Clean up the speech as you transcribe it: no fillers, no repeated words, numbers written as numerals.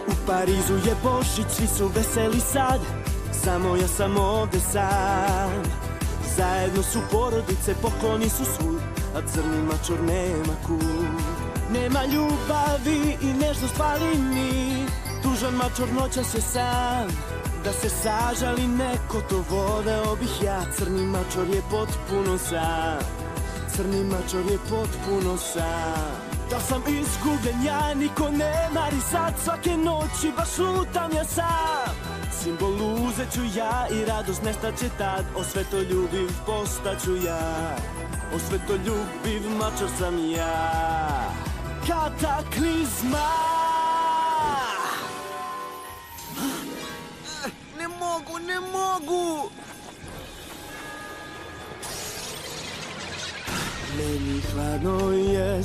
U Parizu je Božić, svi su veseli sad, samo ja sam ovde sam. Zajedno su porodice, pokloni su svud, a crni mačor nema kud. Nema ljubavi i nežnost fali mi, tužan mačor noćas je sam. Da se sažali neko, to voleo bih ja. Crni mačor je potpuno sam, crni mačor je potpuno sam. Da sam izgubljen ja, niko ne mari sad, svake noći baš lutam ja sam. Simbol uzet ću ja i radost nestaće tad, osvetoljubiv postaću ja, osvetoljubiv mačor sam ja. Kataklizma! Ne mogu, ne mogu! Meni hladno je